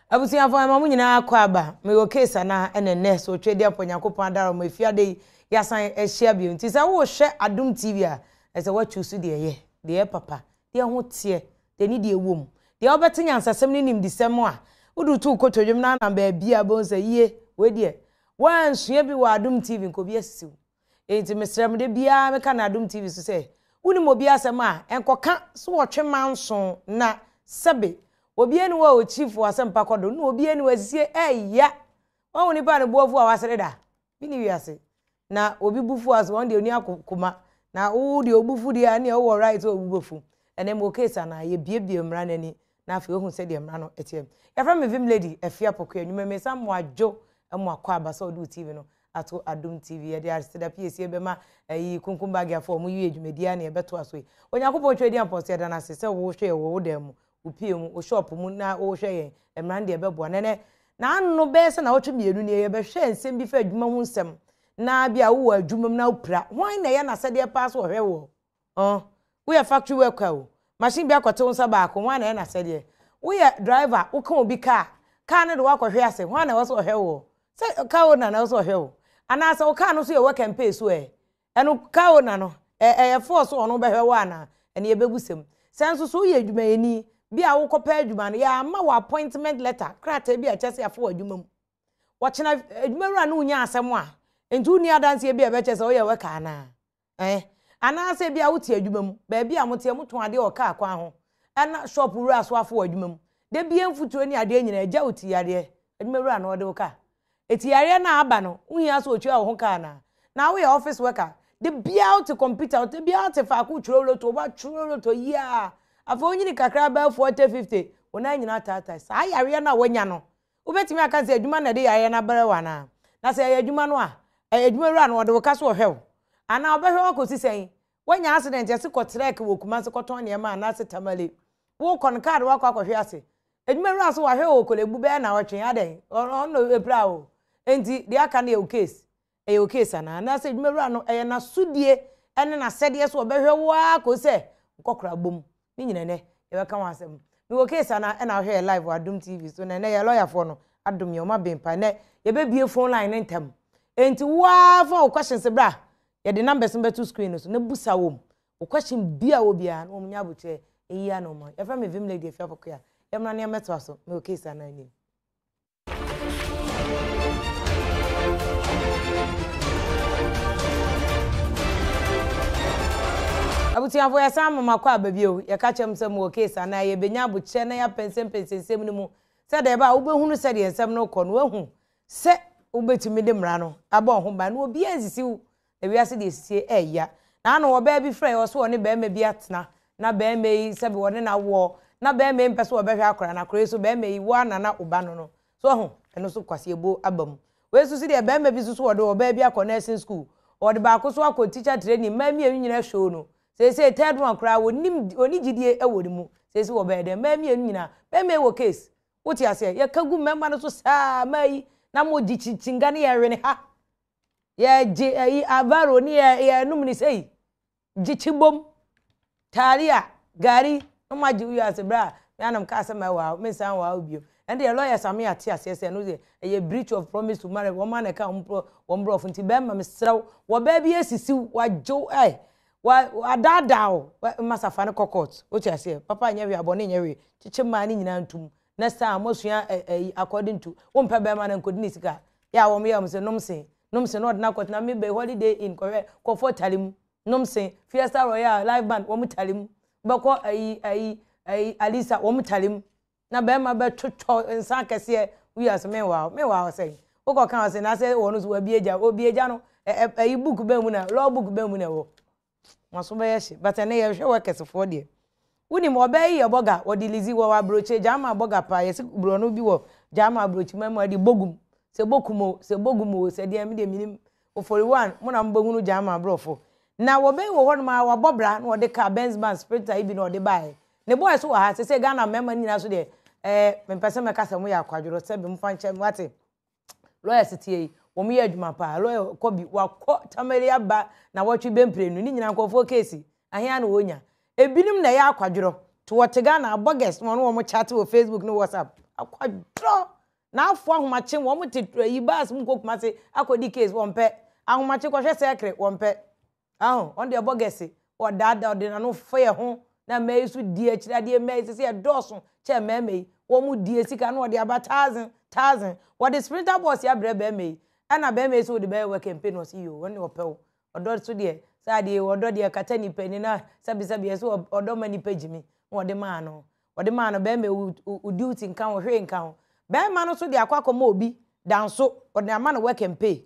Abusia fo ma munyina akwa aba me wo case na ene so twedi aponyakopon adaro ma fiade yasan ehia bio nti se wo hwe Adom TV a ese wa choose de ye de papa de ho tie de ni de wom de obetenya ansasem ni nim disem a udu tu kotodwem na na ba bia bon se ye we de wan sua bi wa Adom TV nko bi asiw enti mesrem de bia me ka na Adom TV so se woni mo bia asem a enkoka so wo twe manso na sebe obi eni wa o chief wa sempa kodo no obi eni wasie eya won ni ba ne boafu a wasere da bi ni wiase na obi bufu as won de oni akoma na wo de obufu de ani o right o bubufu ene mo case na ye biebie mra nani na afi ohun se de mra no etie ya from me vim lady afia pokua nyuma me sam mo adwo mo akwa abasa odu TV no ato Adom TV ye de aseda piesie be ma yi kunkum bag ya for mo yi edwumedi ani e beto aso yi onyakopo twedi amposi da na se wo hwe wo dem upiem o shop mu na o hwe ye emran de bebo nene na anno be se na wotwe mienu ne ye be hwe nsem bi fa adwuma hu nsem na bia wo adwuma na upra hwan na ye na sede pass wo hwe wo we are factory worker o machine bi akote unsa ba ko hwan na ye na sede we are driver wo kan obi car ne de wakɔhwe ase hwan na wo so hwe wo se car na na wo so hwe wo ana se wo car no so ye work and pay so eno car na no force ono be hwe wo ana ene ye begusem senso so ye adwuma eni bia wo kopa adwuma no ya ma wo appointment letter krata bia chese afo adwuma mu wo chena adwuma wura no nya asem a entu ni adanse bia be chese wo ye weka na ana se bia wo ti adwuma mu ba bia mote moto ade o ka akwa ho ana shop wura so afo adwuma mu de bia mfuturo ni ade nyina agya oti yare adwuma wura no de wo ka eti yare na aba no unhia so otwa wo ho ka na wo ye office worker de bia out computer de bia out fa ku twuro loto ba twuro loto ya afo nyini kakra ba 40-50 wona nyina tata sa yare na wanya no ubetimi aka se adwuma na de yare na bare wana na se adwuma no a adwuma wura no de wo ka so hwew ana obehwe wakosi sen wanya accident yase ko trek wo kuma se koton ne ma na se tamale wo kon card wa kwa hwe ase adwuma wura so wa hwe wo kolebu be na wotwen aden no epra o enti de aka na e case case na se adwuma wura no na sudie ene na sede so obehwe wa ko se kokora bom ni nyina ne ye beka wan asem mi wo case na hwe live wa Adom TV so na ye lawyer for no Adom ye o ma bempa ne ye be bie phone line ntem enti wa for questions bra ye the numbers mbeto screen so na busa wom o question bia wo bia na omnya boche eya no mo ye fa me vim lady afia pokua ye mna ne meto aso mi wo case na ni abutia fo ya sam makwa ababio ya ka chem sem wo case na ye benya buche na ya pensem ni mu se de ba wo behunu se de ensem no kɔ no ahu se wo betimi de mra no aba ho ba no obi ansisiw e wi ase de sisie eya na no wo ba bi frɛ wo so ne ba ma bi atena na ba ma yi se be wo ne na wo na ba ma mpɛ so wo behwe akora na kora so ba ma yi wo anana oba no no so ho eno so kwase ebo abam we so si de ba ma bi so wo de wo ba bi akɔ nursing school wo de ba ko so akɔ teacher training ma mi enu nyina show no say third one kra oni gidie ewori mu say wo be dem ma mi enu nyina be me wo case woti ase ye kagu memba no so saa mai na mo di chinga ne ye ne ha ye ji avaro ni ye num ni sei gichibom taria gari no ma ji wi ase bra ya nam ka ase ma wa me san wa obio and the lawyer sami ate ase no ye breach of promise to marry woman na ka wo mbro funti be ma me srew wo ba bi asisi wa jo wa adadao masafa ne kokot o ti ase papa nya wi abone nya wi chichima ni nyina ntum na sa mosua according to wo mpa be ma na nkodi ni sika ya wo me ya mse nomse no na kwot na me be holiday in ko for talim nomse fiesta royal live band wo mutalim be ko alisa wo mutalim na be ma be toto nsan kese wi as me wa say wo ko kan say na say wo no so wa bieja obieja no book be mu na law book be mu na wo maso be yeshi but na ye hwe workers for there woni mo be ye boga wo dilizi wo wa broche jama boga pa ye bro no bi wo jama broche mama di bogum se bogumo se de mi de minim o 41 mo na mbogunu jama brofo na wo be wo ho ma wa bobra na wo de ka Benz band sprinter ibi na wo de bae ne boy so wa ha se Ghana mema nyina so de me pese me kasa mo ya kwadworo se be mfa nche wate lawyer sitie wo me adwuma pa lawyer ko bi wa ko tamari aba na wotwe bemprenu ni nyina nkofo case ahia na wonya ebinim na ya akwadworo to wote Ghana bogus mo no mo chat wo Facebook no WhatsApp akwadro na afọ ahomache wo mte yi bas mko kuma se akodi case wo mpe ahomache ko hwe secret wo mpe aho on de bogese o dada de na no fe ho na mai su die akira de mai se se doso che mai wo mu die sika na o de aba 1000 what the sprinter boss ya bre be mai ana be mai so de be work campaign o si yo woni ope odo so de sa de odo de kata ni pani na sabi so odo mani pagimi wo de ma no be mai u duty nkan wo hwe nkan be ma no so de akwakomo obi danso o de ama no work campaign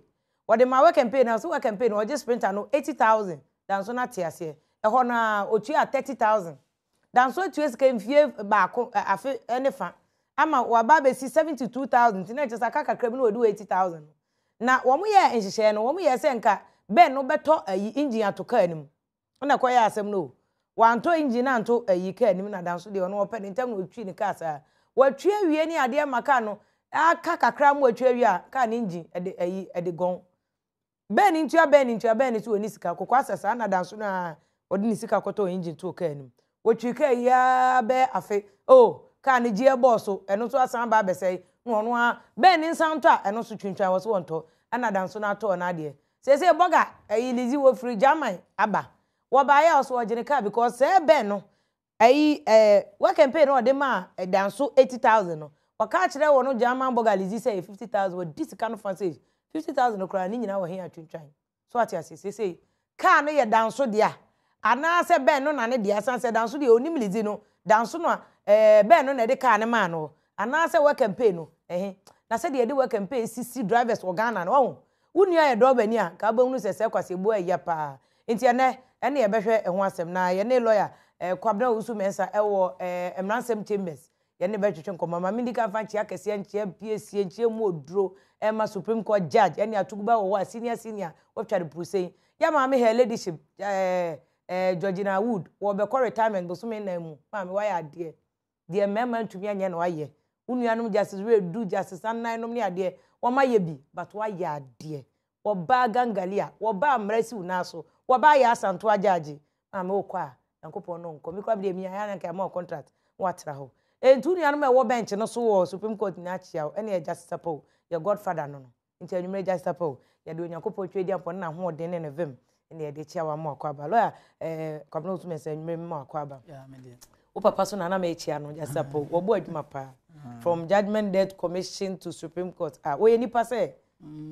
wo de ma work campaign na so work campaign o just sprinter no 80000 danso na tiase ho na otu a 30000 danso tu esika mfie baako afi enefa ama wa ba be si 72000 tina chesa kaka krab no odu 80000 na wo mo ye nhihye no wo mo ye se nka ben no beto ayi engine atoka anim na koya asem no wanto engine anto ayi ka anim na danso de ono ope ntem no otwi ni ka sa watwi awie ni ade maka no aka kakra mo atwi awie a ka ni engine ede gon ben ntua so oni sika kokwa asasa na danso na odi ni sika koto engine to ka anim watwi ka ya be afi ka ni gie boss eno so asan ba be sei no ono a ben ni nsanto a eno so twintwa wo so wonto ana danso na to na de se boga lizi wo free German aba wo ba ya so ogene ka because se ben no we campaign no de ma danso 80000 no wo ka kire wo no German boga lizi say 50000 wo this kind of fancy 50000 no kra ni nyina wo he atwintwan so ati ase se ka no ye danso dia ana se ben no na ne dia san se danso dia onim lizi no danso no ben no na de ka ne ma no ana se we campaign no na se de we campaign CC drivers wo Ghana no unia ye do bani a ka ba hunu sese kwase bo ya pa enti ene ye behwe eho asem na ye ne lawyer kwabna usu mensa ewo emransem chambers ye ne betwetwe nkoma ma medical fanchi akese nche PSC nche mu oduro ma Supreme Court judge ene atuguba wo senior wo tware prusen ya ma me her ladyship Georgina Wood wo be retirement bo so me na mu ma me wa ya de mema ntumi anya na wa ye unuanum justice we do justice anan nom ne ade wama ye bi but wa ya de oba gangalia oba amrasi unaso oba ya asanto ajaji ama okwa yankopon no nko mi kwa bi mi ya na ma contract watra ho entu nuanum e wo bench no so wo Supreme Court na chia ene justice apo your godfather no nti anumre justice apo ya de yankopon twedi apo na ho de ne vem ene ye de chia wa ma akwaba lawyer kwabno so mensa anumre ma akwaba ya me de o papa so na me chia no justice apo wo bo adwuma pa from Judgment Death Commission to Supreme Court we nipa say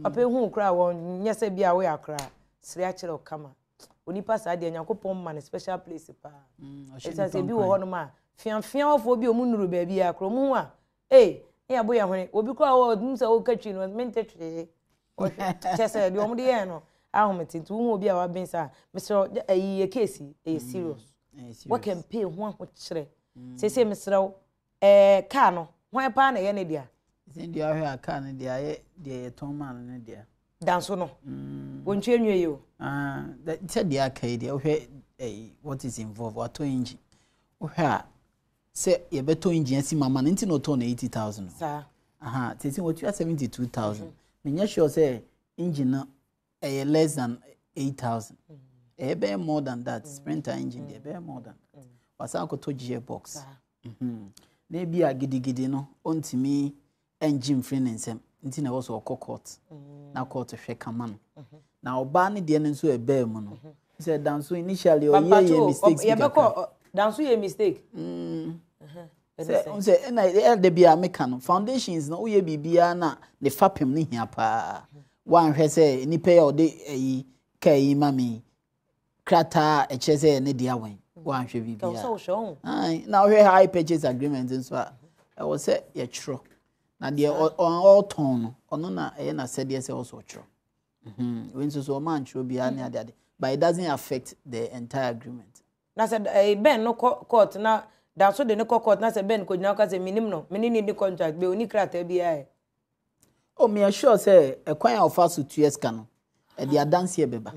papa hu kra won nyese bia we akra sire akire okama onipa sa de Nyankopon man special place pa esa se bi wo ho no ma fian ofo bi omunuru ba bia akro mu a ya boya hone obi kra wo dum se o katwi no mente twe o chese de omde ye no ahomete tu hu obi a wa ben sa mesro ye case serious what can pay ho ahokire se mesro ka no hwan pa na ye ne dia Zindi ahwe aka ne dia ye de tonman ne dia danso no wontwe nwe yo that dia aka dia ohwe what is involved wato engine ohwe a se ye beto engine asi mama nti no to na 80000 sa tesi what you 72000 menya sure say engine no less than 8000 be more than that sprinter engine there be more than that wasa ko to gearbox na bia gidigidi no ontimi engine free nsem nti na wo so court na court hwe kama no na oba ne de nso ebe mu no say danso initially o ye mistake ye beko danso ye mistake say na de bia meka no foundations no ye bibia na the fapem ne hia pa wan hwe say ni pay o de kai mami krata echeze ne dia wen wan hwe bibia na hwe high purchase agreement nso a wo say ye tro na de all ton ono na na said yes also tro when so man tro bia ne ade but it doesn't affect the entire agreement na said ben no court na da so de no court na said ben ko nyina ka say minim no menini ni contract be oni krata bia me assure say ekwan of us 2 years kan e de dance e beba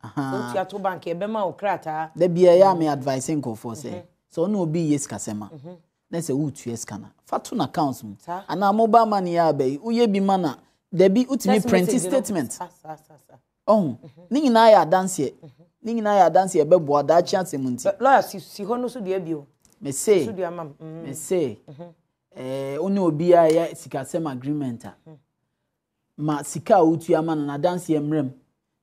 so ti ato bank e be ma o krata da bia ya me advising ko for say so no obi yes kasema na say wo 2 years kan fatu na accounts mu ana mobile money ya be uye bi mana da bi utimi print statement ni nyina ya dance ni nyina ya dance e be bo da chi asem nti lawyer si ho no so de abio me say oni obi a ya sika sem agreement ma sika utu ama na dance emrem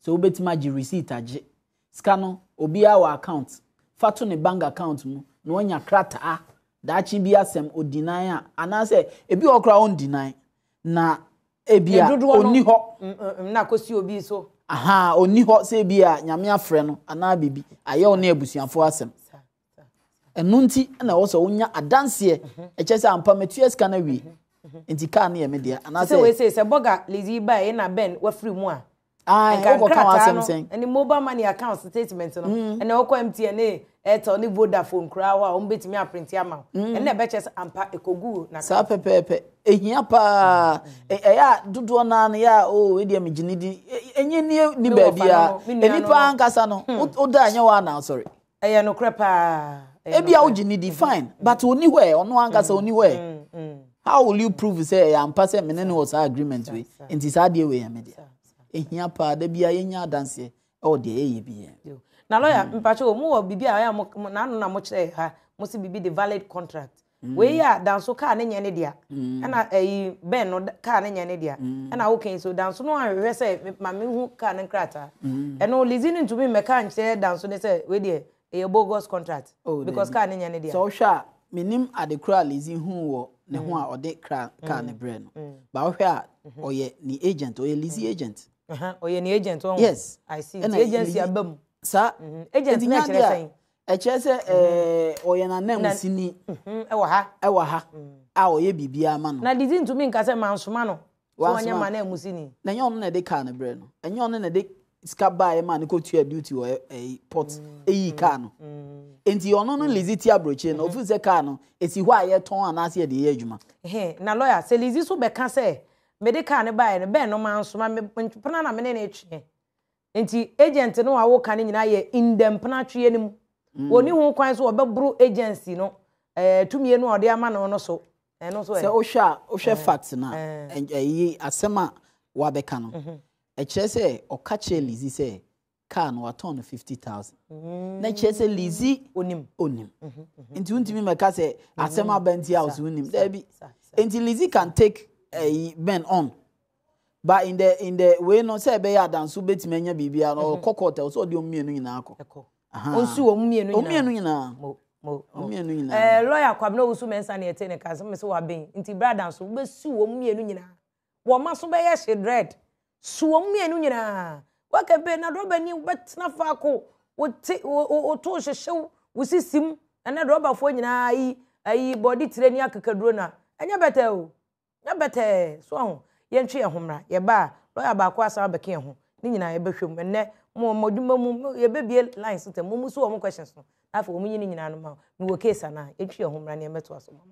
so obetima gi receipt age sika no obi a wa account fato ne bank account mu na onya krata da chi bi asem odinai a ana se ebi okra on deny na ebi a oni ho na kosi obi so aha oni ho se ebi a nyame afre no ana bibi aye ona abusuafo asem enunti na wo so onya adanse echese ampa metua sika na wi enti ka na ye media ana se we se boga lizi ba e na ben wa free mu a go kan asem sen any mobile money account statement no ene okọ MTN Airtel ni Vodafone kra wa o mbetimi aprint ama ene be chese ampa ekogu na sa pepepe ehia pa ya dodo na na ya we dia megini di enye ni ba bia enipa ankasa no o da anya wa na sorry eye no krepa ebia o gini di fine but oni where ono ankasa oni where how will you prove say am pass me ne was agreement we enti sa de we ya media ehia pa da bia yenya dance o de eye bia na lawyer mpacho mu wo bibia ya na anu na mo kire ha mo si bibi the valid contract we ya danso ka ne nyane dia na ben no ka ne nyane dia na wo ken so danso no ahwe say ma me hu ka ne krata no listening to me me ka nche danso ne say we de a bogus contract because ka ne nyane dia so sha minim adekra lizi hu wo ne ho a ode ka ne bre no ba wo hwe a oye ni agent oye lizi agent oye ni agent on yes I see the agency abam sa agent na chere say echese oye na nam sini ewa ha a oye bibia ma no na didn't to me nka say mansoma no so anya ma na amusini na nye ono na de ka ne bre no enye ono na de ska ba e ma ne ko tua duty o port eyi ka no enti ono no liziti abroche no ofu se ka no esi hwa ye ton anase de ye adwuma na lawyer se lizi so be ka say me de ka ne ba e be no mansoma me pena na me ne etwe enti agent no a wo ka ne nyina ye indempna twe anim woni hu kwan so obebru agency no tumie no ode ama no so no so se o hwa facts na asema wa be ka no kire se o ka che lizi se car no aton 50,000 na kire se lizi onim enti untimi me ka se asema banti house onim there be enti lizi can take ben on but in the way no say be ya danso betime nya bibia no kokota so de omienu nyina akọ onsu omienu nyina lawyer kwabna usu mensa na ete ne ka se me se wa ben nti brother so be su omienu nyina wo maso be ye she dread su omienu nyina wa ka be na do ba ni betna fa ko wo to hwehwe wo sisim na do ba fo nyina ayi body training akakaduro na anya beta o nya beta so ho ye ntwe ye homra ye ba lawyer ba ko asa ba ke ho ni nyina ye behwem enne mo moduma mu ye bebie lines tem mu so wo questions no afa wo munyi ni nyina no ma mi wo case na ye ntwe ye homra ne meto aso mama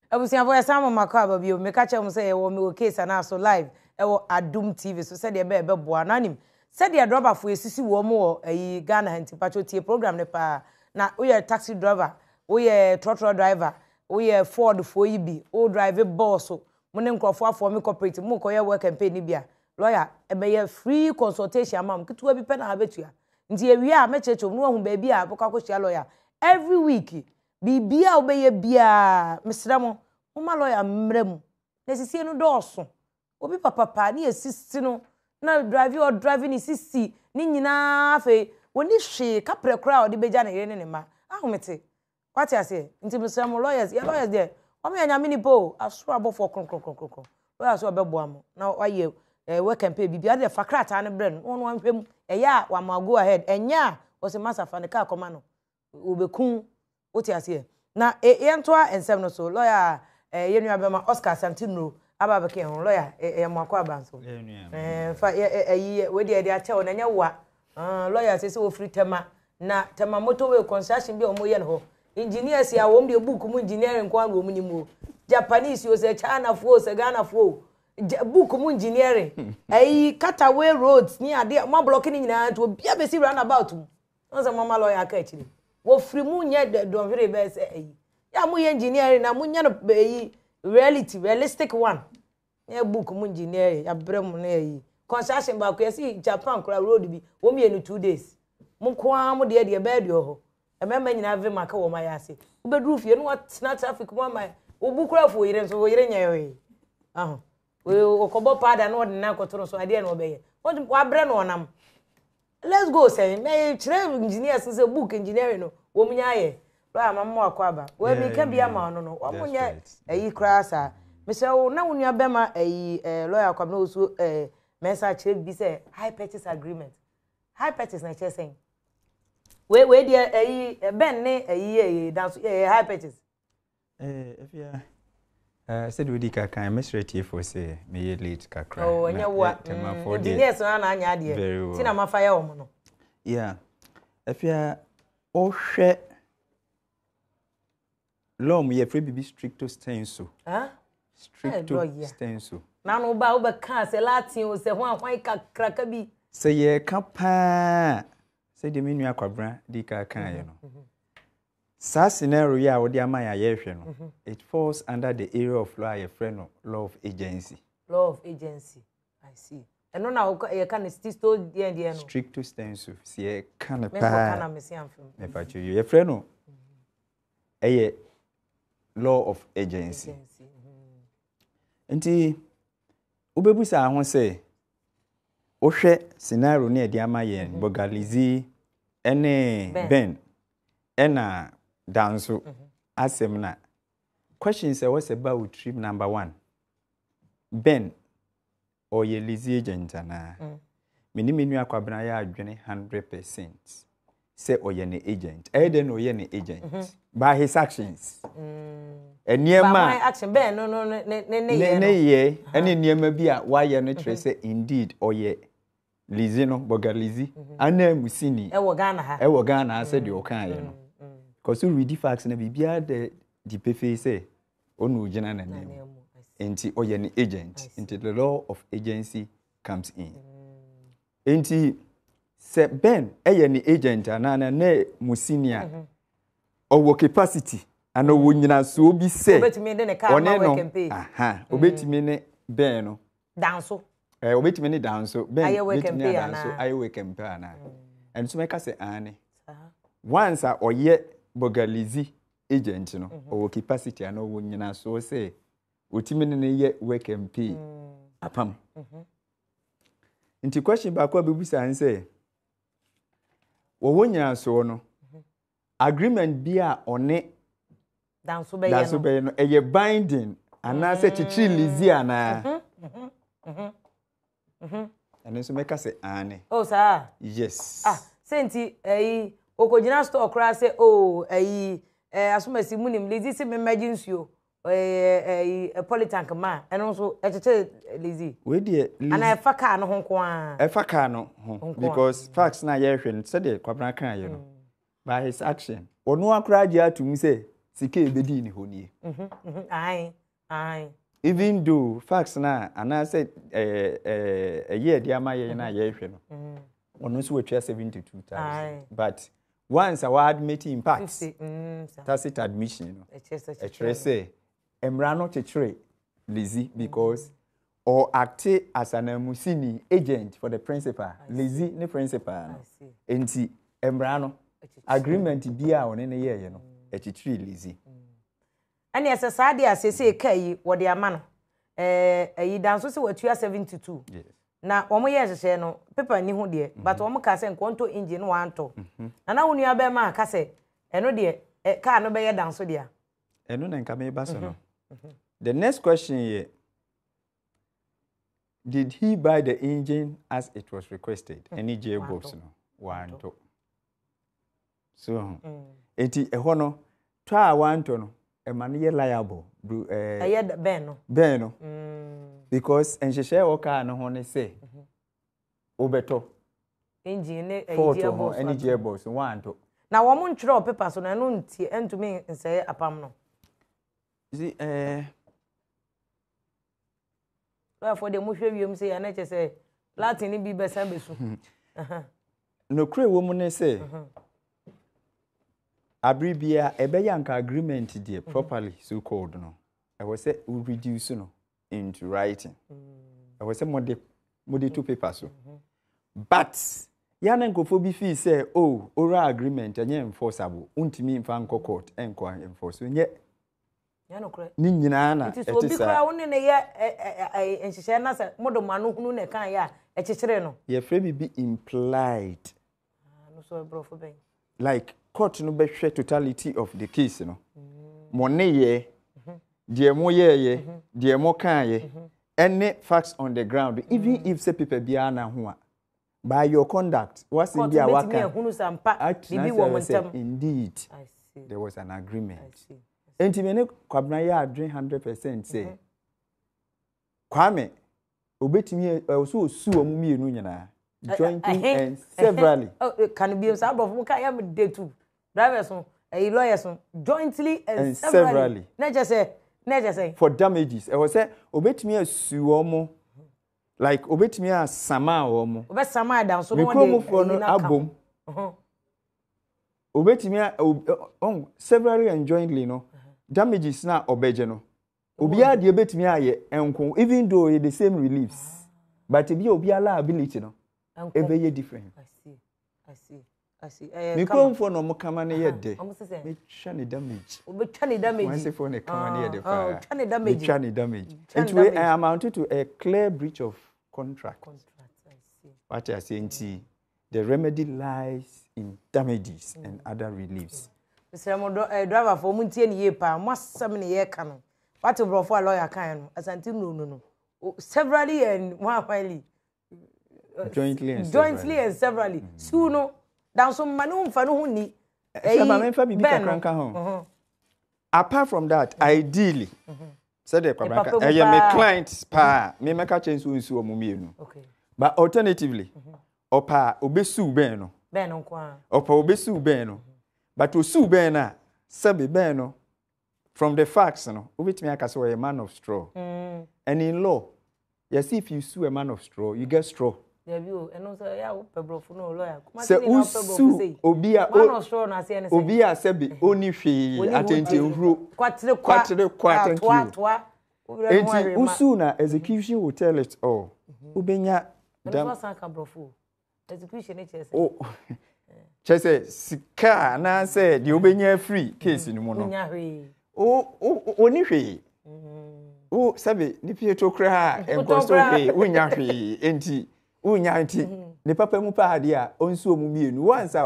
abusia voya sama makaba bio meka che mu say ye wo mi wo case na so live e wo Adom TV so said ye be boa nanim said ye driver fo esisi wo mo wo Ghana Antipacho tie program ne pa na we ye taxi driver we ye trotro driver we ye Ford fo yi bi o drive bus mo ne nkrofo afo me corporate mo ko ye work campaign ni bia lawyer e be ye free consultation amam kitua bi pe na abetua nti ye wi a me checho no hu ba bi a bokwa ko shia lawyer every week bibia obeye bia mesramo uma lawyer mrem na sisi no doso obi papa ni esisi no na driving ni sisi ni nyina afi woni hwe kapre kra odi beja na yere ne ma ahomete kwati ase nti mesramo lawyers there o me anya mini po aso abofo kronkronkronkron lawyers so obebo am na waye work campaign bibia de fakrata ne bre no no anhwem eya wa ma go ahead enya o se masafa ne ka koma no obekun oti ase na yentoa ensem no so lawyer yenu abema Oscar Santino ababeke hon lawyer yemako abanso fa we de ache o na nya wa lawyer say wo free tema na tema motorway construction bi o mo ye no engineers ya wo de book mu engineering kwa wo mu ni mu Japanese yo say China fo say Ghana fo book mu engineering Cutaway roads ni ade mo block ni nyina to bia be si roundabout mu on say mama lawyer aka achiri wo free mu nye don vere be say ya mu engineering na mu nya no realistic one ya book mu engineering ya brem na construction back see Japan kura road bi wo me no 2 days mo ko am de bed yo ho e me nyina ve maka wo my ase wo bedru fie no what na traffic mo my wo bu kura fo yire so wo yire nya yo ah wo kobo pada na odina kotoro so ade na obeye wa bre no onam let's go say me chere engineer say book engineering no wo munya ye ra ma mo akwaba we mi ka bia ma no no wo munya eyi kura sa me say wo na wonu abema eyi lawyer kwam na osu message chere bi say high purchase agreement high purchase na chere saying we dia eyi ben ne eyi dance high purchase if you said we dika kan mesreti for say me late kakra oh anya wa engineers na anya de ti na mafa ya wo no yeah if you ohwe law me free bibi stricto sensu stricto sensu na no ba wo be kan se latin o se ho ahwan kakra ka bi se ye ka pa se de menu akwabra dika kan ye no sa scenario ya wo de amaya ye hwe no it falls under the area of law your friend law of agency I see eno na wo ye kan still de no stricto sensu se ye kan pa me kana me se amfem me pa chu ye friend no eye law of agency nti obebusa ho se ohwe scenario na de amaye bogalizi ene ben ena danso asem na question say what's about trip number 1 ben or ye lizi agent na menu akwabena ya adwene 100% say oye ne agent eden oye ne agent by his actions eniema by action ben no ne ye ene niema bi a wa ye no tre say indeed oye lizi no bogalizi ana musini e wo Ghana say de okan ye no because we read facts na bibia the pefe say onu gina na name enti oye ne agent into the law of agency comes in enti se ben eye ne agent anana na musinia owo capacity ana wo nyina so obi say obetimi de ne car ma we campaign obetimi ne ben no danso obetimi ne danso ben obetimi ne danso ayewe campaign ana and so make say ane once a oye bogalizi agent no owo capacity ana wo nyina so say otimi ne ye work MP apam nti question ba kwa bebusa anse wo nyina so no agreement bi a one danso be no eye binding ana say chichi lizi ana and so make say ane oh sir yes senti okojina store kra say asumasi munim lizi se emergency politank ma eno so echeche lizi we dey ana efa car no ho nko a efa car no ho because facts na ye hwe say dey kwabran kan ye no by his action onu akra dia atum say sika ebedi ni honie ai even though facts na ana say year dia ma ye na ye hwe no onu so we 72,000 but once our admit impacts tacit admission you know a say emra no chechere lazy because or act as an musini agent for the principal lazy ne principal enti emra no agreement bia one ne ye no a chechere lazy ani asesa de asese kai wo de ama no ayi danso se watua 72 yes na omo ye hyehyɛ no paper ni ho de but omo ka se nkonto engine wanto na wonu abe ma ka se eno de car no be ye danso de a eno na nka me ba so no the next question here, did he buy the engine as it was requested any gearbox no wanto so enti eho no twa wanto no e man ye liable ben no because enhyehyɛ o car no ho ne say obeto engine ne gearbox wanto na wo mo ntwere o paper so na no ntie entumi nsɛ apam no see for the mo hwɛ wiem say na che say latin ni bi besa besu no kure wo mu ne say abribia ebeyanka agreement there properly so called no I was say we reduce no into writing I was say more mode two papers so. But yana nkofo bi feel say oh oral agreement enye enforceable untimi mfa nko court enko enforce nye yana kure ni nyina na it is obi kura woni ne ye enhihye na se modoma no hunu ne kan ya ekekere no ye free bi implied no so brofo ben like court no be hwe totality of the case no mo ne ye die mo ye die mo kan ye any facts on the ground even if say people bia na ho a by your conduct what's in their work indeed I see there was an agreement I see entimene kwabna ya adwen 100% say kwame obetimi so osu omu mienu nyina jointly and severally can be some of them can am dey too drivers lawyers jointly and severally na just say for damages I was say obetimi asu omo like obetimi asama omo obesama down so no one abom obetimi severally and jointly no damages na obeje no obia de obetimi aye enko even though the same reliefs but be obia liability no every different I see me come for no mo kama na ye de me twa ne damage obetwa ne damage once for ne kama na ye de fa twa ne damage me twa ne damage it will amounted to a clear breach of contract I see what I say the remedy lies in damages and other reliefs. Mr. Modo driver for muntie ne ye pa mwasam ne ye ka no what brofo lawyer kan no asanti no severally and one jointly and severally su no dan so manu mfa no ho ni memfa bibi kakranka ho apart from that ideally said the kwabranka my client pa me meka chance nsu omumienu okay but alternatively opa obesu ben no kwa opa obesu ben no but osu ben na sabe ben no from the facts no obetimi aka say a man of straw and in law yes if you sue a man of straw you get straw there you eno say ya pebrofo no lawyer kuma say usu obi a man of straw na say anything obi a sabe oni hwe atenti nhuro kwatere thank you enti usu na execution will tell it all ubenya dam sanka brofo execution e chese chese sika na say the ubenya free case ni mo no unya hwe oni hwe sabe ni pieto kra enkosto hwe unya hwe enti ne papa mu pa ade a onsu omu mienu once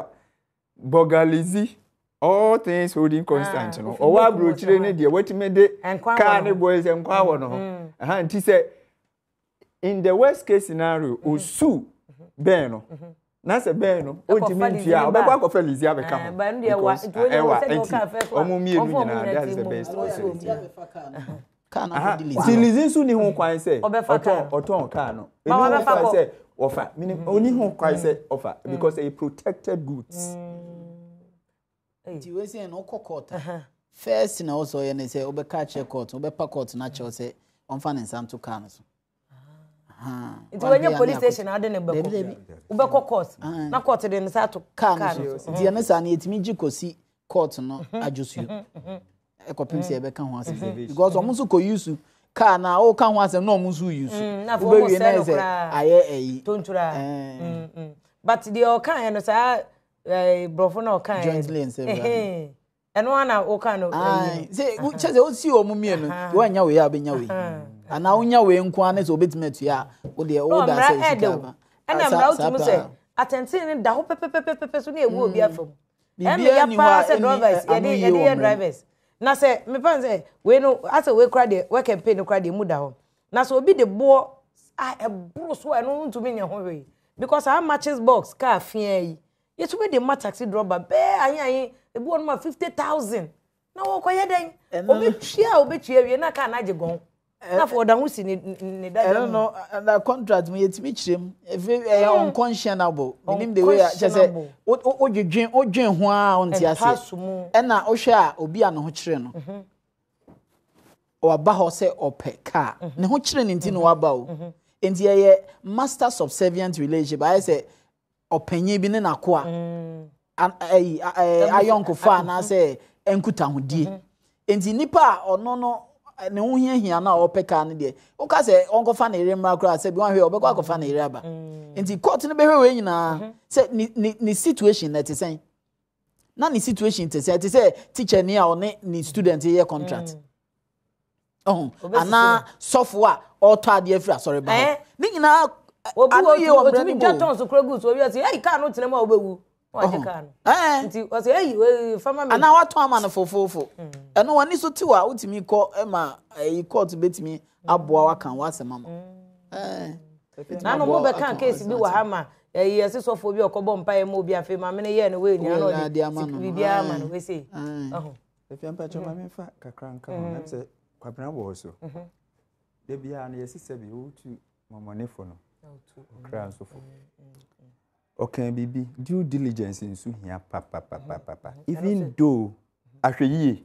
bogalizi all things holding constant no o wa brochire ne de watime de car ne boys enkwa wo no aha nti say in the worst case scenario osu ben no na se ben no ontimi ntua obekwa akofa lizi abeka ho ba ndia wa omu mienu nyina that's the best kana lizi su ni ho kwan say oton car no eni ho say offer meaning only who quite say offer because a protected goods ti we say no court first na also ye say obeka check court obeka court na che say onfa ne nsam to car no so it when your police station ade ne beko obeka court na court de ne sa to car no so die ne sa na etimi jikosi court no ajosu ekopim say ebeka ho asese because omuso ko use car na o kan ho asem no omuso use na for we na say aye tontura but the o kan no say brofo na o kan jointly and several eno ana o kan no say chese o si o mumienu wo anya we ya benya we ana unya we nko ana so obetimetu ya wo de o da say sikaba ana mra utumu say attention ni da ho pepepepe so na ewu obi afam bibia ni wa drivers ye drivers na say me pan say we no ase we kra de we campaign kra de mu da ho na so obi de bo e bro so eno ntumi nya ho we because our matches box car fia yi yetu we de ma taxi driver be ayan e bo no ma 50,000 na wo koye den obi twa wie na ka na jegon na for da hu si ni da no na contract me yetimi kirem e unconscionable meaning the way just say odwen ho a onti ase e na o hwe a obi a no ho kire no o aba ho se ope car ne ho kire ne nti no aba o enti ye master subservient relationship I say opanye bi ne nakoa ayonko fa na say enkuta hodie enti nipa ono no ne ho hia na opeka ne de o ka se onko fa na ere mra kra se bi wan hwe obekwa akofa na ere aba enti court ne be hwe we nyina se ni situation na te sen na ni situation te say teacher ni a one ni student ye contract ana software auto ade free sorry ba ni nyina anu ye o mbre ni bo so krogu so wi say hey ka no tene ma obewu wa je ka no nti o say hey fama me ana wato ama no fofofo eno woni so tiwa utimi ko ma court betimi aboa wakan wasema ma na no mo be kan case bi wa ha ma yesi sofo bi okobo mpa e mo bi afi ma me ne ye no we ni ano di bia ma no we say efi ampa choma me fa kakra nka ho na se kwabena wo so de bia na yesi se bi o tu mamonefo no okra sofo okay bibi due diligence nsu hia papa even though ahweye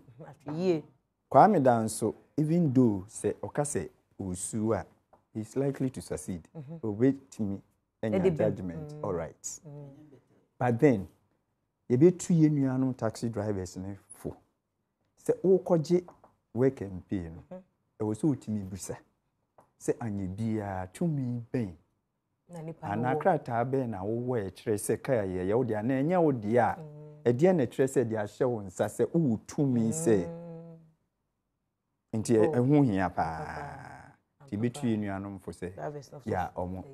kwame danso even though say okase osu a he's likely to succeed wait me any judgment all right but then you be two yenuanu taxi drivers ne fo say o koje work and pay no e wo so utimi busa say anye bia tumi ben ana krata ben na wo e kire say kaya ye wo dia na enya wo dia e dia na kire say dia hye wo nsa say wo tumi say nti ehun hia pa tibetu yenuanu mfo say ya omo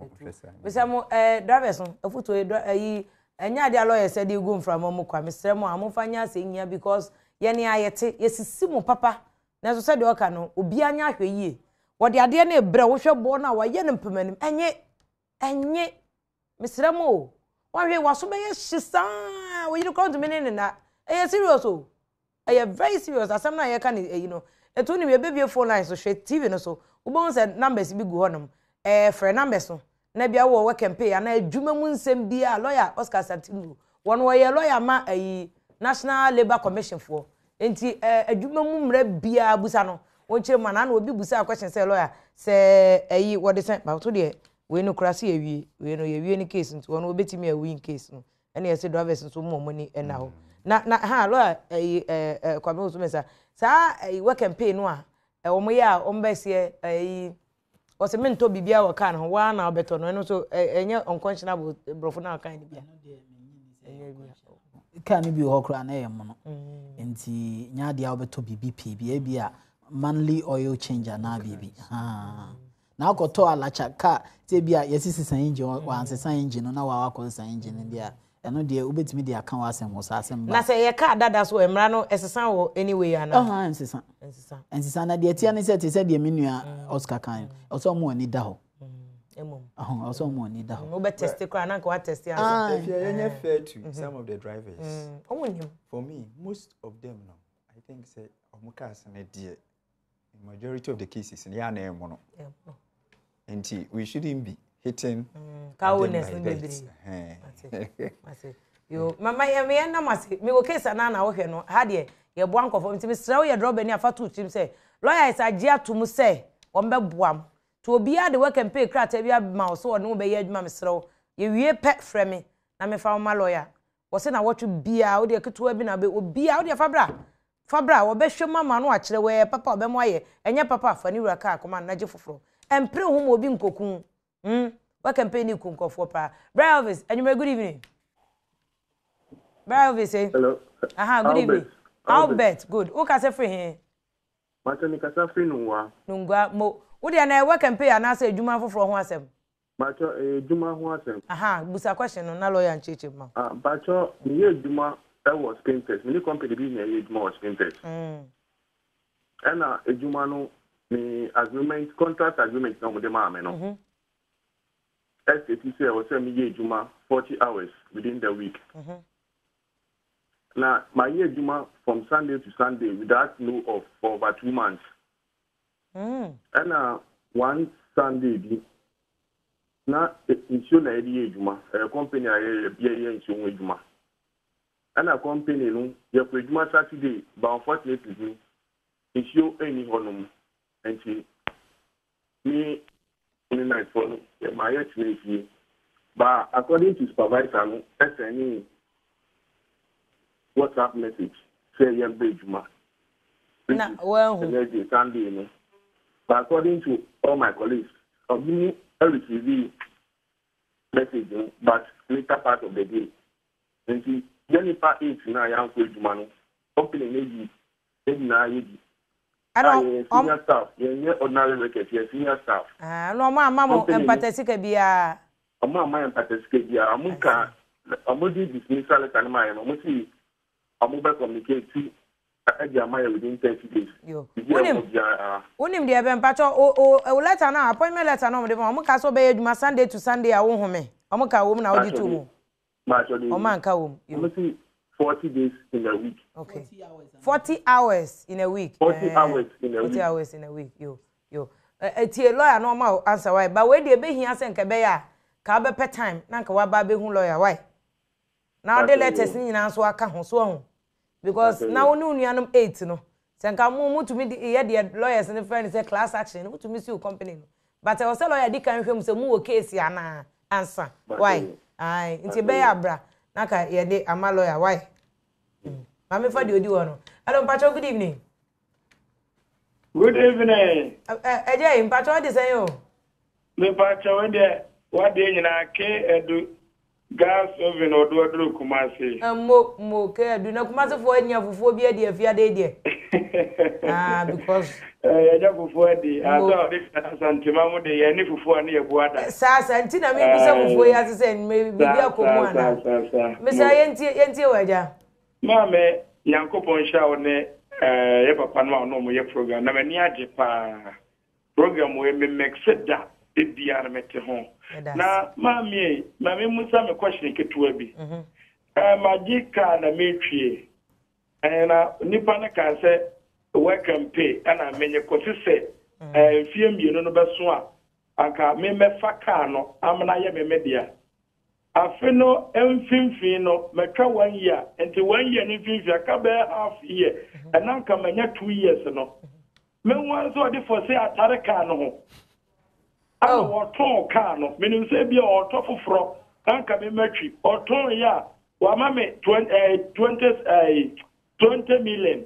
professor besamo drivers no afuto yi enya dia lawyer said you go from mo kwa mesremo amofanya asenya because ye ne ayete yesisi mo papa na so said oka no obi anya ahwe yie wode ade na ebre wo hwe bo na wa ye ne mpemanim enye mesremo wa hwe waso be ye hisa wo yiri count me ne na serious o very serious asem na ye ka you know etu ni me bebie phone line so hwe TV no so ubon say numbers bi gu honum frɛ numbers no na bia wo campaign ana adwuma mu nsɛm bia lawyer Oscar Santino won wo ye lawyer ma National Labour Commission for enti adwuma mu mra bia busa no won kire ma na obi busa question say lawyer say what dey say ba to de we no krase awie we no ye ni case nti won obetimi a win case no ene ye say drivers nso mo money na ho na ha lawyer kwame osumesa sa work campaign no a omo ye a ombesie o se mento bibia wo kan ho wa na obeto no eno so enye unconscionable brofo na kan ni bia kan bi ho kra na ye mo no enti nya dia obeto bibi p bia manly oil changer na bibi na akoto alacha ka te bia yesisi san engine wa ansesan engine no na wa akọ san engine dia eno de obetimi de aka wa asem wo sa asem ba na se ye ka dada so emra no esesan wo anyway ana ensesan na de tia ne se te se de menua Oscar kan oso mo ani da ho oso mo ani da ho no be test kra na ko wa test answer if you are fair to some of the drivers for me most of them no I think say omukasa na de majority of the cases in ya na emo no and we shouldn't be hitting cowness in the yo mama ye me na mase me go case na wo hwe no ha de ye boa nkofo nti me sra wo ye drop ni afa to chim say lawyer is agi atum say wo mbe boam to obi a de work and pay krata bia ma so wo no be ye adwuma me sra wo ye wie pe frɛ me na me fa wo ma lawyer wo se na wotwe bia wo de ketewa bi na be obi a wo de fabra wo be hwe mama no akire we papa wo be mo aye enye papa afa ni wura ka akoma na je foforo empre hu mo obi nkokun what campaign you kun for pa Brian Elvis and you good evening Brian Elvis eh hello good evening Albert good who can say free here Matani kasa free nwa nungwa mo wo de na work campaign ana say adwuma foforo ho asem bacho adwuma ho asem busa question no na lawyer ncheche ma bacho me adwuma was painters me company bi na adwuma was painters ana adwuma no me agreement contract agreement no mo de ma me no SAT say was me juma 40 hours within the week. Now my year juma from Sunday to Sunday without no off for over 2 months. And one Sunday na insure na year juma a company I be insure juma. And a company no ye juma Saturday but unfortunately insure any honum and she me night for my HMC, but according to supervisor, no SNE WhatsApp message say young Bejuma. well, Sunday. But according to all my colleagues, of me, I receive message, but later part of the day. And see, Jennifer 8 now, young man, company maybe I don't senior staff, ordinary workers, senior staff. No, Mamma, and Patasika be a Mamma and Patasika, Amuka, Amudi dismissal at Anama, and Amusi, Amuba communicate to Ajamaya within 30 days. You him the event patch or letter now, appointment letter no, the Amuka so bad my Sunday to Sunday, I won't home. Amuka woman, I'll do 2 more. Man, come. You see 40 days in a week. Okay. 40 hours in a week. 40 hours in a week. 40 hours in a week. Yo. It's a lawyer normal answer why. But when they be here and Kabeya, Kabe per time, Nanka Wababe who lawyer why? Now they let us in answer so because now noon yanum 8 no. Sanka mu to me the lawyers and the friends say class action to miss you company. But I was a lawyer dick and him say mu case yana answer. Why? Aye, into beya bra. Naka yede ama lawyer why? Mami for the odi Hello, Pacho, good evening. Good evening. Eje, Pacho, what is you? Me Pacho, what day na ke edu gas oven odo Kumasi. Mo ke edu na Kumasi for enya fufu bi e afia de. Because eja fufu e aso de santima mo de ye ni fufu ani ebuada. Sa santina me bi se fufu ya se me bibia komu ana. Me say yenti waja. Mame Yankopon sha one ye papa no no mo ye program na mani age pa program we me mexeda e bia na mete ho na mame musa me question ketua bi magika na metwie na nipa na ka se welcome pay ana menye kotise fie mienu no beso a aka me mefa ka no amna ye me media afeno emfimfin no metwa 1 year enti 1 year ni fimfin aka be half year enanka manya 2 years no me wan so de for say atare ka no ho ana woton ka no menim say bia oto foforo anka me matwi oton ya wa ma me 20 million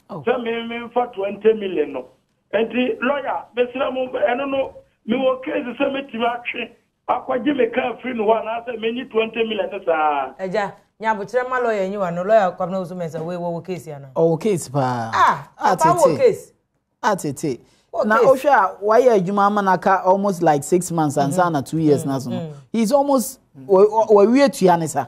so me for 20 million no enti lawyer besira mo eno no me wo case say metima atwe akwaje me ka free no one answer many 20 million sa eja nya buchire ma lawyer nyi wa no lawyer kwam na usu mensa we wo case ya na case pa wo case atete na ohwa why adwuma manaka almost like 6 months and sana 2 years na so he's almost we tua ne sa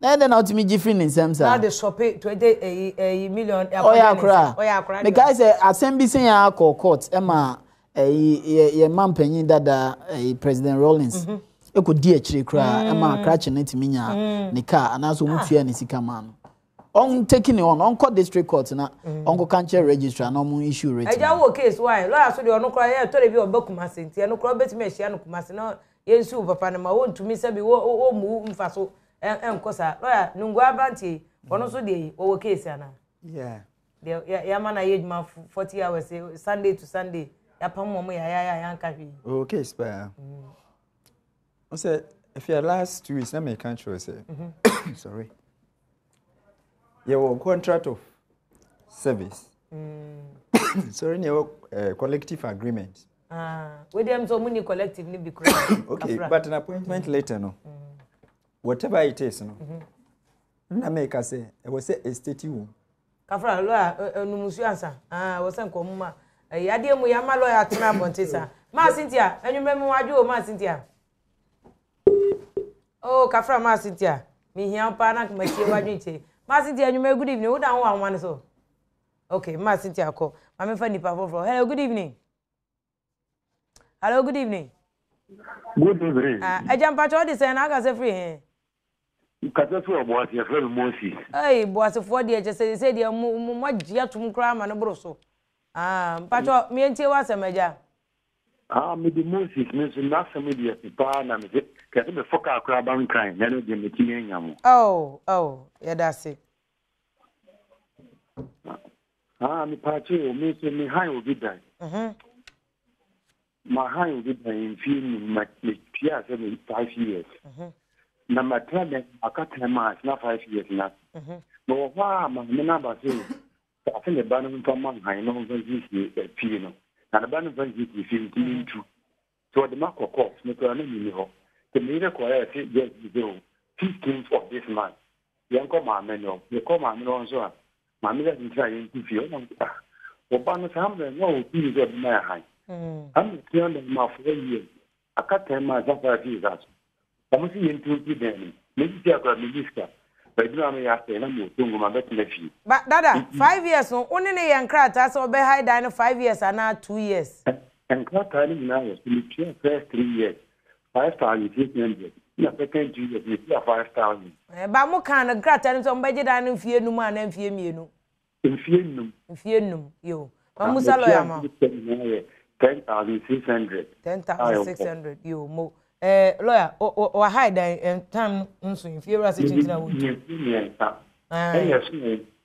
na then out me gifin in sem sa na the shop 20 million oya kra me guys say assembly say ya court ema ye mampanyin dada President Rawlings e ko di akire kra e ma krache na timinya ne car anaso mutua ne sika man on taking on court district court na on ko kanche registrar na mo issue rate eja wo case why lawyer so de ono kra ye to le bi obakuma senti eno kra betime ahia no kumase na yensu papa na ma wontumi se bi wo mu mfaso enkosa lawyer nungwa abanti ono so de wo case ana ya mana ye juma 40 hours Sunday to Sunday ya pamomo ya ankafi okay spa I said if your last 2 weeks na me can show say sorry your contract of service sorry your collective agreement we dem so many collective ni be correct okay but an appointment later no whatever it is no na make say I was say a state you kafra lo numusu ansa was say nkomuma yade mu ya ma lawyer atena bontesa ma Cynthia enwume mu wadwo ma Cynthia oh kafra ma Cynthia mi hia pa na kuma tie wadwo nche ma Cynthia enwume good evening wo dan ho anwan so okay ma Cynthia ko ma me fa nipa foforo hello good evening good evening ejampa cho de say na ga say free he kata so obo ati efre Moses boase fo de je say de mo gia tum kra ma no broso mpacho mi entie wa semaja me di Moses me so na semadia pa na me ke me foka akra ban kan na no de me timi anyam ya da se me pacho me so me han obi dan ma han obi dan in film me pia se me 5 years na matane akata ma na 5 years na no wa ma me na ba se I think the banner from Manheim, no one is Pino, and the banner from is in two. So the Marco Cox, no, the media quiet, yes, 15th of this month. Young command, the command on so. My mother is trying to feel. Obama's hammer, no, he is at my high. I'm beyond my 4 years. I can't tell my Zafari that. I must see into them. Maybe they are going to be discussed. But you know, but Dada, 5 years, no, only a young crater, so be high down 5 years and now 2 years. And crater now is the first 3 years. 5,800. Yeah, second 2 years, 5,000. But more kind of crater and some budget and fear no man and fear me, no. In Fienum, you. Mamusalo, 10,600. 10,600, you mo. Lawyer, or hide and time, so if you're a situation. Yes,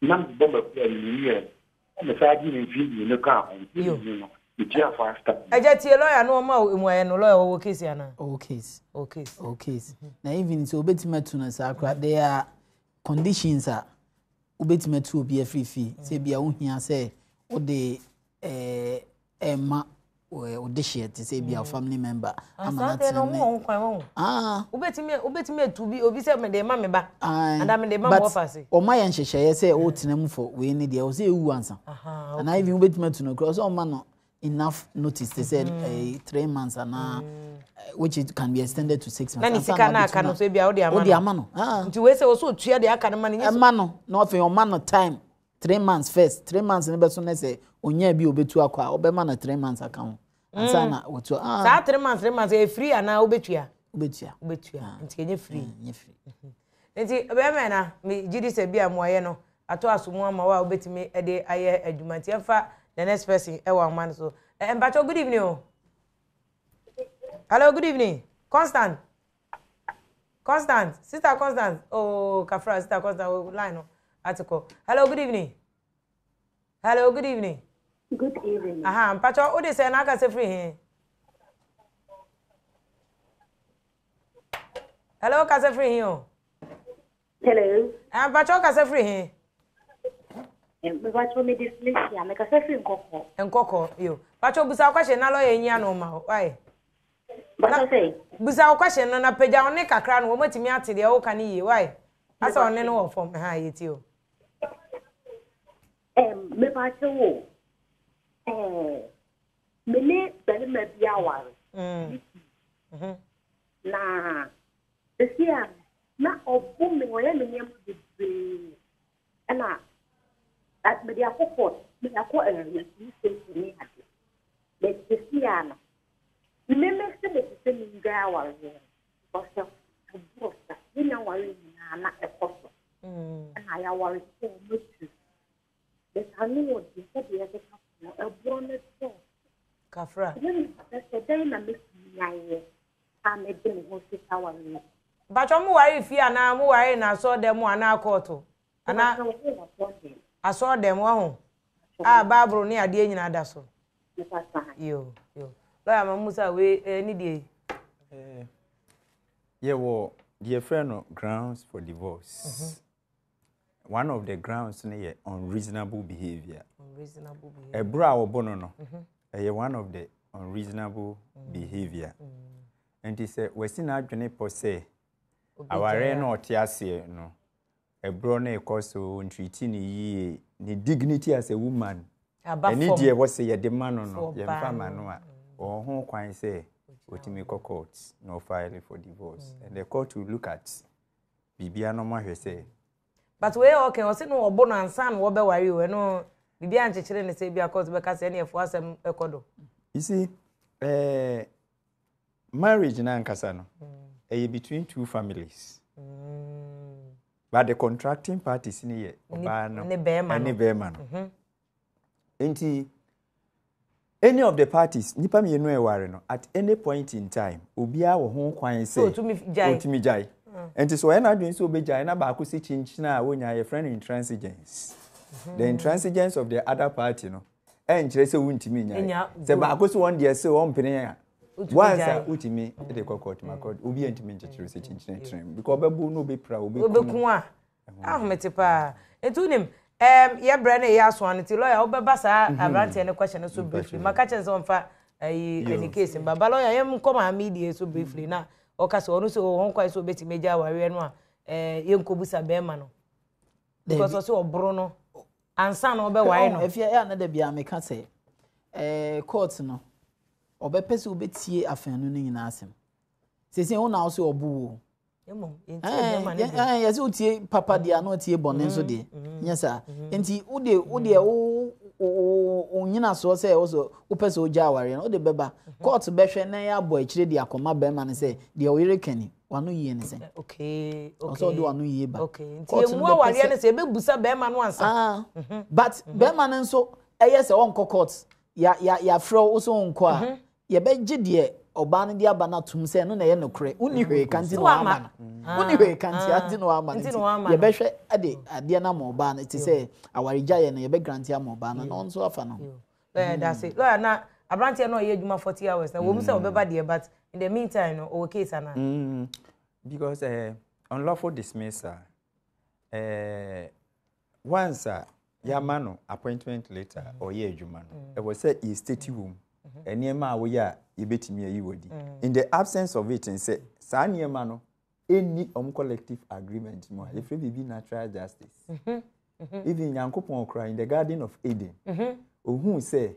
none bomber year. And the 5 years in the car, you. I just see a lawyer no more in my lawyer case, Anna. Okay. Now, even so, bet me to Nasakra, there are conditions are. Ubetime to be a free fee. Say be a here say or the ma or the share to say be a family member. I'm not ubetime to be obi say me dey ma me ba. And I'm the man offer say. O my yan share say o tinam for we need there o say ewu ansa. And I even ubetime to no cross o man no enough notice they said 3 months and which it can be extended to 6 months. Nani sika na aka no so bia o de amano. Nti we say o so tua de aka no man nyi. Amano no for your man time 3 months first 3 months ne be so na say onya bi obetu akwa obema na 3 months account. Ansa na wotu sa 3 months e free ana obetua. Nti enye free. Nti be me na me gidi se bia mo aye no ato asomu ama wa obetimi e de aye adwumati afa the next person one man so Mbacho, good evening. Hello, good evening. Constant, sister Constant. Oh, Kafra, sister Constant, line article. Hello, good evening. Good evening. Aha, Mbacho, what they say na ka say free here. Hello, ka say free here. Hello. Mbacho ka say free here. But me this list make a free nkoko yo pacho busa question na lawyer nya no ma why but I say busa question na pagya one kakra no wo matimi ate de wo ka ne yi why asa one no wo form ha yeti o me pacho wo me ne bele me bia war na esia na obu me wo ya me nyam de ana that media support me akọ area you say to me had let the siana remember say the me ga wa because of boss you know why na ekoso na ya worry so much the anu the say the ka no ebro so Kafra the day na me nyaye am e de ho se tawa ni ba cho mu wari fi ana mu wari na so dem ana court ana I saw them one. Babro ni ade nyina da so. Yo. Lawyer Mamusa we any day. Yeah, well, dear friend, grounds for divorce. One of the grounds is unreasonable behavior. A bra bono no. One of the unreasonable behavior. And he said, we see now journey per se. Our no tiase no. A brone so treating ni dignity as a woman. Any dear was say the man or no, your family or home quite say, what you make courts, no filing for divorce. And the court will look at Bibiano Mahe say. But we okay, was no bon and son, what be worry you, no Bibian children say be a cause because any of us a codo. You see, marriage in Ankasano, between two families. But the contracting parties in here, any bearman. Any of the parties, nipa me no no at any point in time, obia wo ho kwan say, to me jai. And so when I doing so be jai na ba ko si chinchina wonya your friend intransigence. The intransigence of the other party no. Enchire say wuntimi nya. Se ba ko so one dey say one pene once utimi e dey court ma court obi antimi nchire say chinchina trem because bebu no be pra obi ku a ahmete pa etunim ye brand e ya so an ti lawyer obeba sa abrante ne question so briefly maka chen so mfa any case baba lawyer yem come media so briefly na o ka so onu so won kwa so beti meja ware no a ye nkobusa be ma no because o so obro no ansa na obe ware no efia ya na da bia me ka say court no obe pese obetie afanu no nyina asem sese won na o so obu yes utie papa dia no tie bone nso de nyesa enti ude o nyina so say o so upese oja aware no de beba court behwe na ya abo akire de akoma be ma ne say de o yire kani wanu yie ne say okay so do wanu yie ba okay enti emu aware ne say be busa be ma no ansa but be ma ne nso eye say won court ya fro o so nko a ye be gide oba ne dia bana tum se no na ye nokre uni hwe kanti no ama uni hwe kanti ati no ama ye be hwe ade na ma oba na ti se awarija ye na ye be grant ama oba na no nso afa no that's it lawyer na abrante no ye adwuma 40 hours na wo mu se obeba de but in the meantime no o case ana because unlawful dismissal once yamano appointment later or ye adwuma no e was say e state room eniema wo ya yebetimi ayi wodi in the absence of it say sa eniema no any collective agreement mo if we be natural justice even yankopon okra in the garden of Eden ohun say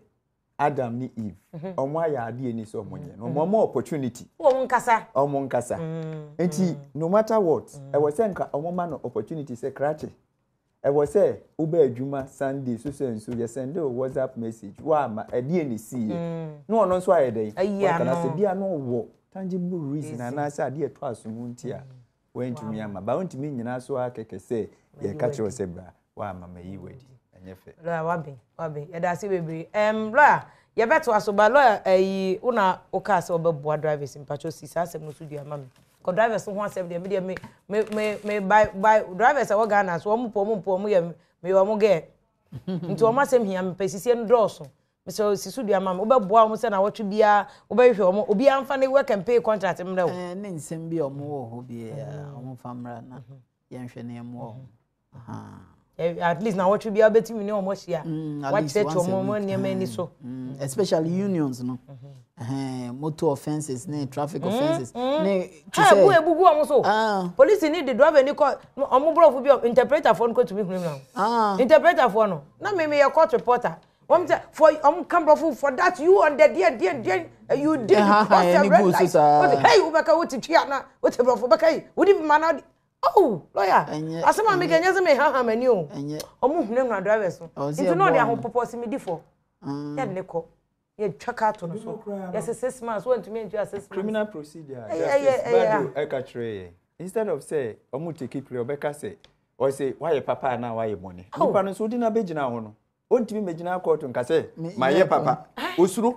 Adam ni Eve omo aya ade eni so omonye no omo opportunity omo nkasa enti no matter what e was say nka omo ma no opportunity say krache I was say ube adwuma Sunday so you send a WhatsApp message wa ma ade eni see no ono so ayede kana se bia no wo tangible reason ana say ade eto asomu ntia wentumi ama ba wentumi nyina so akeke say ye ka kire se bra wa ma mayi wadi enyefe la wabe e da se bebre la ye beto asoba la una oka se obeboa drivers mpacho sisa asem no so dua mama ko drivers ho asem de me by drivers a Ghana so omo ye me omo ge nti omo asem hia me pesisi no droso me so sisu dua mama obeboa omo se na wotwe bia obehwe omo obi amfa ne work and pay contract mre wo ne nsem bia omo wo ho bia omo famra na ye nhwe ne mo wo at least now what you be able to know much here watch that your mom near many so especially unions no motor offenses ne traffic offenses ne to say ebugu am so police need the driver ni call omo bro be interpreter for no to be now interpreter for no na me your court reporter one for come bro for that you on the there you did hey ubaka what tia na what bro for baka would be man. Oh, lawyer. Asema me kenye me ha mani o. Omo hune na drivers so. Into no dey ahon purpose me di for. Ya ne ko. Ye twaka to no so. Yes 6 months want to me into assessment. Criminal procedure. Bado e ka kire. Instead of say omo take play obeka say or say why papa na why money. Nipa no so di na begina ho no. Ontimi megina court nka say my papa. Osuru.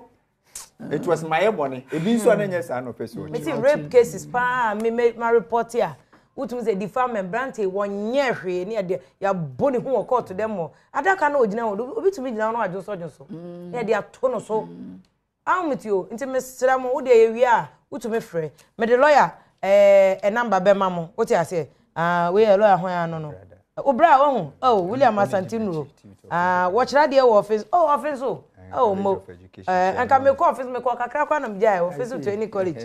It was my money. E bi so na nya sa no person. Me see rape cases pa me report here. Utum say defilement brante wonye hwe ne de ya boni hu court dem mo adaka na ogina wo obitumi gina no adwonso ne de ato no so ametio nti mesra mo wo de yewi a utumi frɛ me de lawyer number be ma mo wote ase we lawyer ho ya no obra wo hu William Asantino watchra de office office mo anka me call office me call kakra kwa na mjai office to any college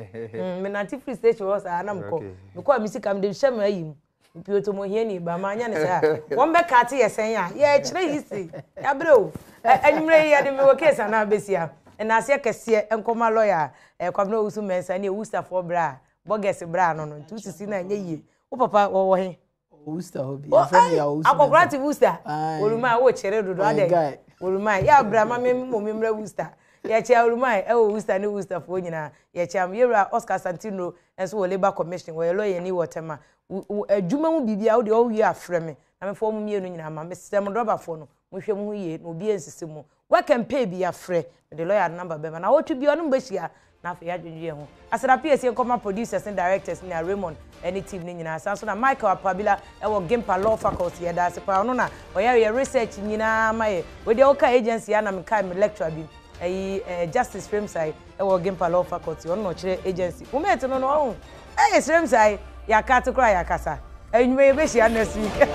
me na free station was anam ko me call misika me de hye me ayim mpio to mo hie ni ba ma anya ne sa won be ka te yesen ya ye kire history ya bro anyimre ya de me wo case na besia na ase kese enkoma lawyer kwabno usu mensa ne Worcester for bra boges bra no no tusisi na anya yie wo papa wo he Worcester hobi afani ya Worcester akograti Worcester oluma wo chere dodo ade oluma ya abrama memra Worcester ya che oluma Worcester ne Worcester fo nyina ya che am yera Oscar Santino enso wo labor commission wo lawyer ni wotema adwuma mu bibia wo de wo wi afreme na me fo mu mienu nyina ma me system droba fo no mo hwe mu ye no obi ensisi mu we can pay bi afre the lawyer number be ma na wo twi bi onu mbehia na fa ya dwedwe ho asara PSC nkoma producers and directors ni Raymond any team ni nyina sanso na Michael Apabila wo Gimpa Law Faculty ya da se pa no na oya research nyina maye we de oka agency ya na me kai me lecture bi Justice Fremsai wo Gimpa Law Faculty ono no kire agency wo mete no no Fremsai ya ka to kra ya kasa enwume ye be hia next week